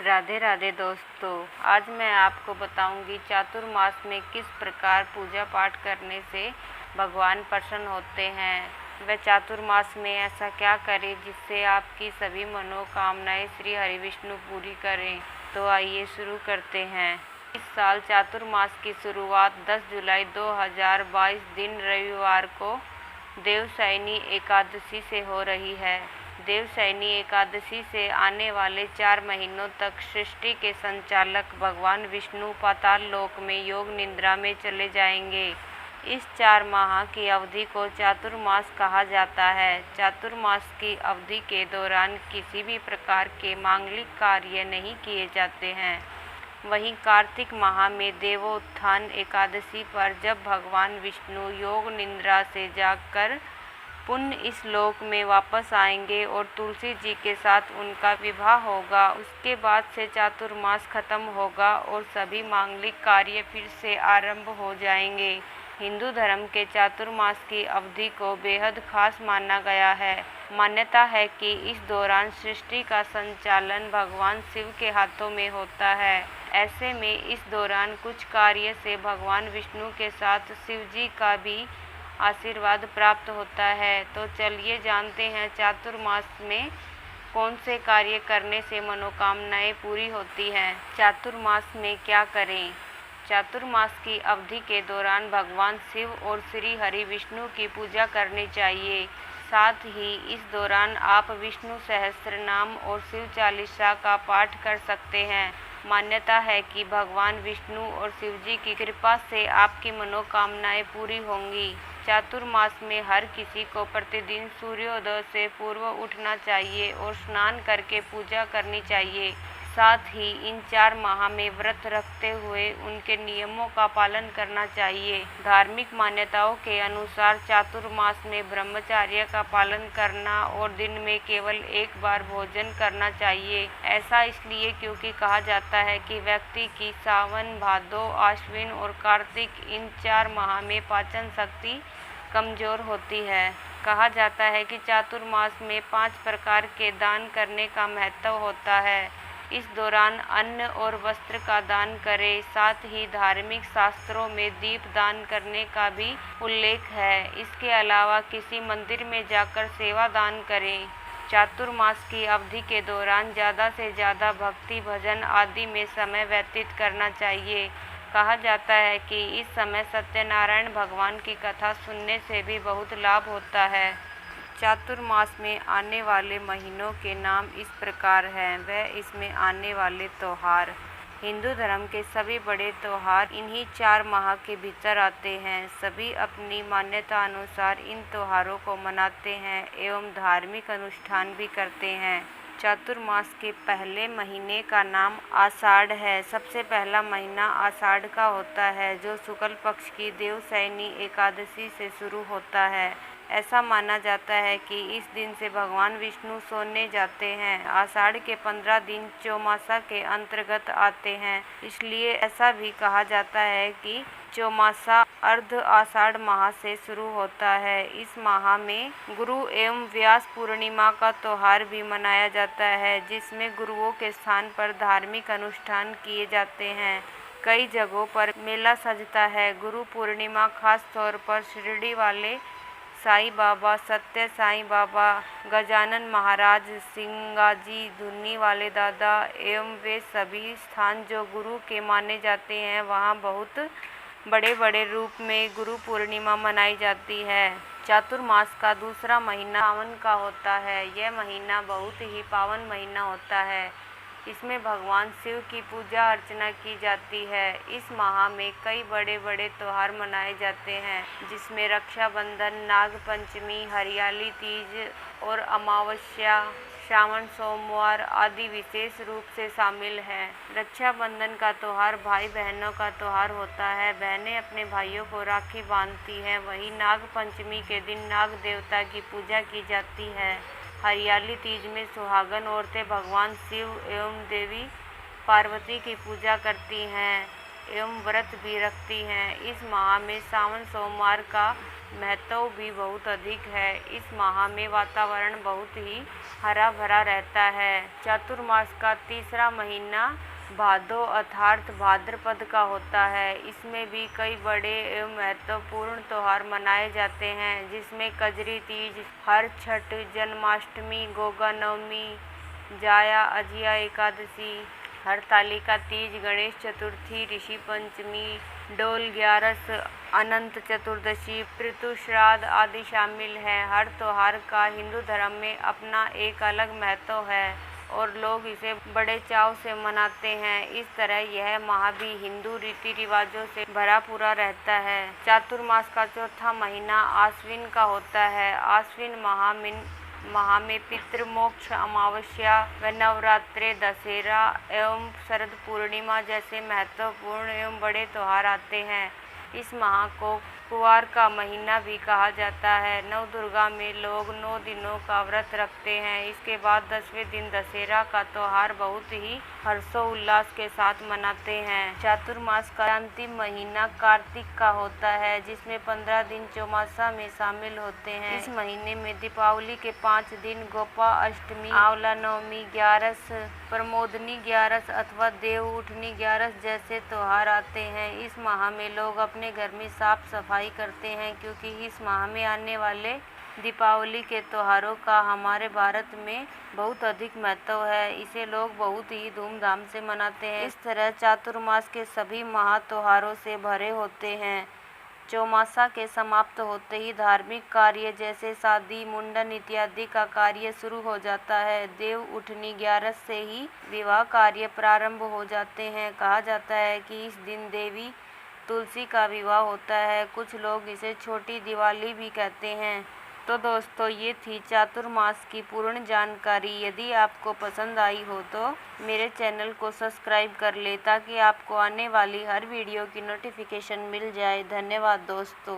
राधे राधे दोस्तों, आज मैं आपको बताऊंगी चातुर्मास में किस प्रकार पूजा पाठ करने से भगवान प्रसन्न होते हैं। वह चातुर्मास में ऐसा क्या करें जिससे आपकी सभी मनोकामनाएं श्री हरि विष्णु पूरी करें। तो आइए शुरू करते हैं। इस साल चातुर्मास की शुरुआत 10 जुलाई 2022 दिन रविवार को देवशयनी एकादशी से हो रही है। देवशयनी एकादशी से आने वाले 4 महीनों तक सृष्टि के संचालक भगवान विष्णु पाताल लोक में योग निद्रा में चले जाएंगे। इस 4 माह की अवधि को चातुर्मास कहा जाता है। चातुर्मास की अवधि के दौरान किसी भी प्रकार के मांगलिक कार्य नहीं किए जाते हैं। वहीं कार्तिक माह में देवोत्थान एकादशी पर जब भगवान विष्णु योग निद्रा से जागकर पुण्य इस लोक में वापस आएंगे और तुलसी जी के साथ उनका विवाह होगा, उसके बाद से चातुर्मास खत्म होगा और सभी मांगलिक कार्य फिर से आरंभ हो जाएंगे। हिंदू धर्म के चातुर्मास की अवधि को बेहद खास माना गया है। मान्यता है कि इस दौरान सृष्टि का संचालन भगवान शिव के हाथों में होता है। ऐसे में इस दौरान कुछ कार्य से भगवान विष्णु के साथ शिव जी का भी आशीर्वाद प्राप्त होता है। तो चलिए जानते हैं चातुर्मास में कौन से कार्य करने से मनोकामनाएं पूरी होती हैं। चातुर्मास में क्या करें। चातुर्मास की अवधि के दौरान भगवान शिव और श्री हरि विष्णु की पूजा करनी चाहिए। साथ ही इस दौरान आप विष्णु सहस्त्रनाम और शिव चालीसा का पाठ कर सकते हैं। मान्यता है कि भगवान विष्णु और शिव जी की कृपा से आपकी मनोकामनाएं पूरी होंगी। चातुर्मास में हर किसी को प्रतिदिन सूर्योदय से पूर्व उठना चाहिए और स्नान करके पूजा करनी चाहिए। साथ ही इन 4 माह में व्रत रखते हुए उनके नियमों का पालन करना चाहिए। धार्मिक मान्यताओं के अनुसार चातुर्मास में ब्रह्मचर्य का पालन करना और दिन में केवल एक बार भोजन करना चाहिए। ऐसा इसलिए क्योंकि कहा जाता है कि व्यक्ति की सावन, भादो, आश्विन और कार्तिक इन 4 माह में पाचन शक्ति कमजोर होती है। कहा जाता है कि चातुर्मास में 5 प्रकार के दान करने का महत्व होता है। इस दौरान अन्न और वस्त्र का दान करें। साथ ही धार्मिक शास्त्रों में दीप दान करने का भी उल्लेख है। इसके अलावा किसी मंदिर में जाकर सेवा दान करें। चातुर्मास की अवधि के दौरान ज़्यादा से ज़्यादा भक्ति, भजन आदि में समय व्यतीत करना चाहिए। कहा जाता है कि इस समय सत्यनारायण भगवान की कथा सुनने से भी बहुत लाभ होता है। चातुर्मास में आने वाले महीनों के नाम इस प्रकार हैं। वह इसमें आने वाले त्योहार। हिंदू धर्म के सभी बड़े त्योहार इन्हीं 4 माह के भीतर आते हैं। सभी अपनी मान्यता अनुसार इन त्योहारों को मनाते हैं एवं धार्मिक अनुष्ठान भी करते हैं। चातुर्मास के पहले महीने का नाम आषाढ़ है। सबसे पहला महीना आषाढ़ का होता है जो शुक्ल पक्ष की देवशयनी एकादशी से शुरू होता है। ऐसा माना जाता है कि इस दिन से भगवान विष्णु सोने जाते हैं। आषाढ़ के 15 दिन चौमासा के अंतर्गत आते हैं, इसलिए ऐसा भी कहा जाता है कि चौमासा अर्ध आषाढ़ माह से शुरू होता है। इस माह में गुरु एवं व्यास पूर्णिमा का त्योहार भी मनाया जाता है, जिसमें गुरुओं के स्थान पर धार्मिक अनुष्ठान किए जाते हैं। कई जगहों पर मेला सजता है। गुरु पूर्णिमा खास तौर पर शिरडी वाले साईं बाबा, सत्य साईं बाबा, गजानन महाराज, सिंगाजी, धुन्नी वाले दादा एवं वे सभी स्थान जो गुरु के माने जाते हैं, वहाँ बहुत बड़े बड़े रूप में गुरु पूर्णिमा मनाई जाती है। चातुर्मास का दूसरा महीना सावन का होता है। यह महीना बहुत ही पावन महीना होता है। इसमें भगवान शिव की पूजा अर्चना की जाती है। इस माह में कई बड़े बड़े त्योहार मनाए जाते हैं, जिसमें रक्षाबंधन, नाग पंचमी, हरियाली तीज और अमावस्या, श्रावण सोमवार आदि विशेष रूप से शामिल हैं। रक्षाबंधन का त्योहार भाई बहनों का त्योहार होता है। बहनें अपने भाइयों को राखी बांधती हैं। वहीं नाग पंचमी के दिन नाग देवता की पूजा की जाती है। हरियाली तीज में सुहागन औरतें भगवान शिव एवं देवी पार्वती की पूजा करती हैं एवं व्रत भी रखती हैं। इस माह में सावन सोमवार का महत्व भी बहुत अधिक है। इस माह में वातावरण बहुत ही हरा भरा रहता है। चातुर्मास का तीसरा महीना भादो अर्थात भाद्रपद का होता है। इसमें भी कई बड़े एवं महत्वपूर्ण त्योहार मनाए जाते हैं, जिसमें कजरी तीज, हर छठ, जन्माष्टमी, गोगा नवमी, जाया अजिया एकादशी, हरतालिका तीज, गणेश चतुर्थी, ऋषि पंचमी, डोल ग्यारस, अनंत चतुर्दशी, पितृ श्राद्ध आदि शामिल हैं। हर त्योहार का हिंदू धर्म में अपना एक अलग महत्व है और लोग इसे बड़े चाव से मनाते हैं। इस तरह यह माह भी हिंदू रीति रिवाजों से भरा पूरा रहता है। चातुर्मास का चौथा महीना आश्विन का होता है। आश्विन माह में पितृमोक्ष, अमावस्या व नवरात्रे, दशहरा एवं शरद पूर्णिमा जैसे महत्वपूर्ण एवं बड़े त्योहार आते हैं। इस माह को कुवार का महीना भी कहा जाता है। नवदुर्गा में लोग 9 दिनों का व्रत रखते हैं। इसके बाद 10वें दिन दशहरा का त्योहार बहुत ही हर्षोल्लास के साथ मनाते हैं। चातुर्मास का अंतिम महीना कार्तिक का होता है, जिसमें 15 दिन चौमासा में शामिल होते हैं। इस महीने में दीपावली के 5 दिन, गोपा अष्टमी, आंवला नवमी, ग्यारस, प्रमोदनी ग्यारस अथवा देव उठनी ग्यारस जैसे त्योहार आते हैं। इस माह में लोग अपने घर में साफ सफाई करते हैं, क्योंकि इस माह में आने वाले दीपावली के त्योहारों का हमारे भारत में बहुत अधिक महत्व है। इसे लोग बहुत ही धूमधाम से मनाते हैं। इस तरह चातुर्मास के सभी महा त्योहारों से भरे होते हैं। चौमासा के समाप्त होते ही धार्मिक कार्य जैसे शादी, मुंडन इत्यादि का कार्य शुरू हो जाता है। देव उठनी ग्यारस से ही विवाह कार्य प्रारंभ हो जाते हैं। कहा जाता है कि इस दिन देवी तुलसी का विवाह होता है। कुछ लोग इसे छोटी दिवाली भी कहते हैं। तो दोस्तों, ये थी चातुर्मास की पूर्ण जानकारी। यदि आपको पसंद आई हो तो मेरे चैनल को सब्सक्राइब कर ले, ताकि आपको आने वाली हर वीडियो की नोटिफिकेशन मिल जाए। धन्यवाद दोस्तों।